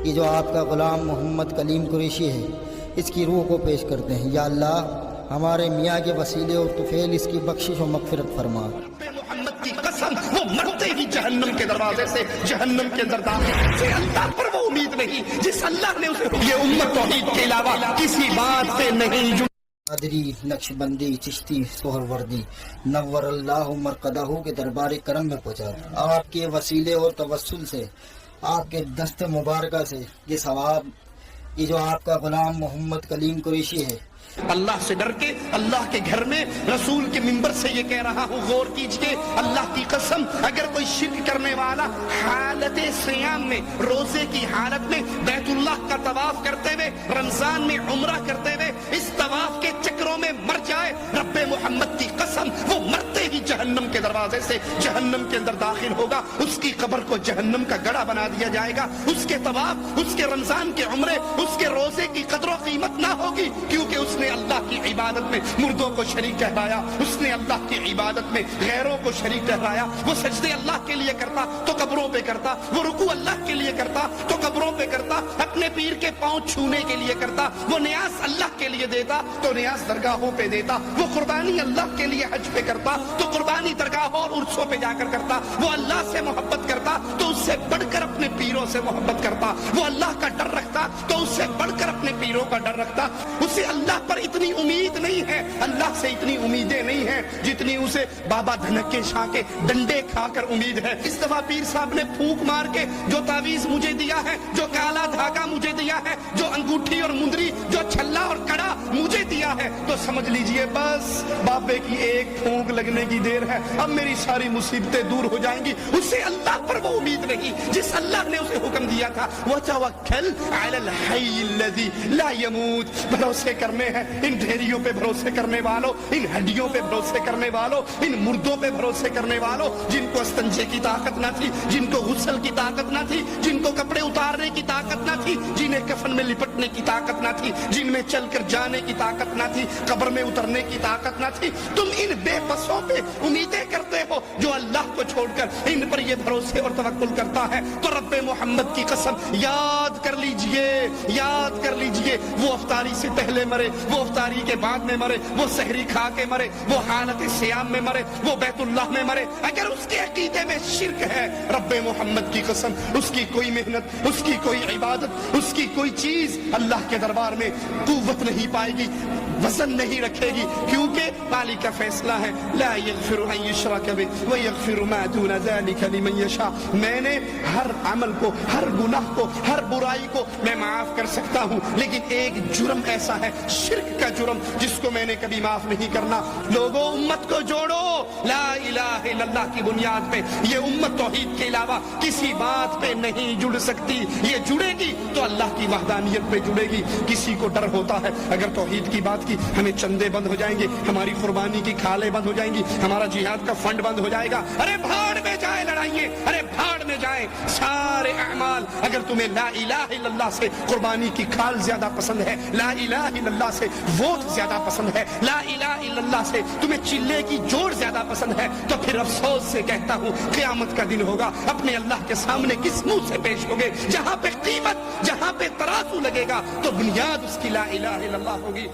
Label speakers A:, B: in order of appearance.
A: کہ جو آپ کا غلام محمد کلیم قریشی ہے اس کی روح کو پیش کرتے ہیں۔ یا اللہ ہمارے میاں کے وسیلے اور طفیل اس کی بخشش و مغفرت فرما۔
B: محمد کی قسم وہ مرتے ہی جہنم کے دروازے سے جہنم کے اندر داخل سے اللہ پر وہ امید نہیں جس اللہ نے اسے یہ امت توحید کے علاوہ کسی بات پہ نہیں
A: قادری، نقش بندی، چشتی، سہروردی نور اللہ مرقدہ کے دربار کرم میں پہنچا۔ آپ کے وسیلے اور توسل سے آپ کے دست مبارکہ سے یہ ثواب یہ جو آپ کا غلام محمد کلیم قریشی ہے
B: اللہ سے ڈر کے اللہ کے گھر میں رسول کے منبر سے یہ کہہ رہا ہوں، غور کیجئے اللہ کی قسم اگر کوئی شرک کرنے والا حالت سیام میں روزے کی حالت میں بیت اللہ کا طواف کرتے ہوئے رمضان میں عمرہ کرتے ہوئے اس طواف کے چکروں میں مر جائے، رب محمد کی قسم وہ مرتے ہی جہنم کے دروازے سے جہنم کے اندر داخل ہوگا، اس کی قبر کو جہنم کا گڑھا بنا دیا جائے گا، اس کے طواف، اس کے رمضان کے عمرے، اس کے روزے کی قدر و قیمت نہ ہوگی، کیونکہ اس نے اللہ کی عبادت میں مردوں کو شریک ٹھہرایا، اس نے اللہ کی عبادت میں غیروں کو شریک ٹھہرایا، وہ سجدے اللہ کے لیے کرتا تو قبروں پہ کرتا، وہ رکوع اللہ کے لیے کرتا تو قبروں پہ کرتا، اپنے پیر کے پاؤں چھونے کے لیے کرتا، وہ نیاز اللہ کے لیے دیتا تو نیاز درگاہوں پہ دیتا، وہ قربانی اللہ کے لیے حج پہ کرتا تو قربانی درگاہوں اور عرصوں پہ جا کر کرتا، وہ اللہ سے محبت کرتا تو اس سے بڑھ کر اپنے پیروں سے محبت کرتا، وہ اللہ کا ڈر رکھتا تو اس سے بڑھ کر اپنے پیروں کا ڈر رکھتا، اسے اللہ پر اتنی امید نہیں ہے، اللہ سے اتنی امیدیں نہیں ہیں جتنی اسے بابا دھنکے شاہ کے ڈنڈے کھا کر امید ہے۔ اس دفعہ پیر صاحب نے پھونک مار کے جو تعویذ مجھے دیا ہے، جو کالا دھاگا مجھے دیا ہے، جو انگوٹھی اور مندری، جو چھلا اور کڑا مجھے دیا ہے، تو سمجھ لیجئے بس بابے کی ایک پھونک لگنے کی دیر ہے، اب میری ساری مصیبتیں دور ہو جائیں گی۔ اسے اللہ پر وہ امید نہیں جس اللہ نے اسے حکم دیا تھا وَتَوَكَّلْ عَلَى الْحَيِّ الَّذِي لَا يَمُوتُ، بھروسے کرنے ہیں ان ڈھیریوں پہ بھروسے کرنے والوں، ان ہڈیوں پہ بھروسے کرنے والوں، ان مردوں پہ بھروسے کرنے والوں، جن کو استنجے کی طاقت نہ تھی، جن کو غسل کی طاقت نہ تھی، جن کو کپڑے اتارنے کی طاقت نہ تھی، جنہیں کفن میں لپٹنے کی طاقت نہ تھی، جن میں چل کر جانے کی طاقت نہ تھی، قبر میں اترنے کی طاقت نہ تھی، تم ان بے بسوں پہ امیدیں کرتے ہو جو اللہ کو چھوڑ کر ان پر یہ بھروسے اور توکل کرتا ہے، تو رب محمد کی قسم یاد کر لیجئے وہ افطاری سے پہلے مرے، وہ افطاری کے بعد میں مرے، وہ سحری کھا کے مرے، وہ حالت سیام میں مرے، وہ بیت اللہ میں مرے، اگر اس کے عقیدے میں شرک ہے، رب محمد کی قسم اس کی کوئی محنت، اس کی کوئی عبادت، اس کی کوئی چیز اللہ کے دربار میں قوت نہیں پائے گی، وزن نہیں رکھے گی، کیونکہ مالک کا فیصلہ ہے لا یغفر ان یشرک بہ ویغفر ما دون ذلک لمن یشاء، میں نے ہر عمل کو، ہر گناہ کو، ہر برائی کو میں معاف کر سکتا ہوں، لیکن ایک جرم ایسا ہے شرک کا جرم جس کو میں نے کبھی معاف نہیں کرنا۔ لوگوں امت کو جوڑو لا الہ الا اللہ کی بنیاد پہ، یہ امت توحید کے علاوہ کسی بات پہ نہیں جڑ سکتی، یہ جڑے گی تو اللہ کی وحدانیت پہ جڑے گی۔ کسی کو ڈر ہوتا ہے اگر توحید کی بات کی ہمیں چندے بند ہو جائیں گے، ہماری قربانی کی کھالیں بند ہو جائیں گی، ہمارا جہاد کا فنڈ بند ہو جائے گا، ارے بھاڑ میں جائے لڑائیے، ارے بھاڑ میں جائیں سارے اعمال۔ اگر تمہیں لا الہ الا اللہ سے قربانی کی کھال زیادہ پسند ہے، لا الہ الا اللہ سے ووٹ زیادہ پسند ہے، لا الہ الا اللہ سے تمہیں چلے کی جوڑ زیادہ پسند ہے، تو پھر افسوس سے کہتا ہوں قیامت کا دن ہوگا، اپنے اللہ کے سامنے کس منہ سے پیش ہوگے؟ جہاں پہ قیمت، جہاں پہ ترازو لگے گا تو بنیاد اس کی لا الہ الا اللہ ہوگی۔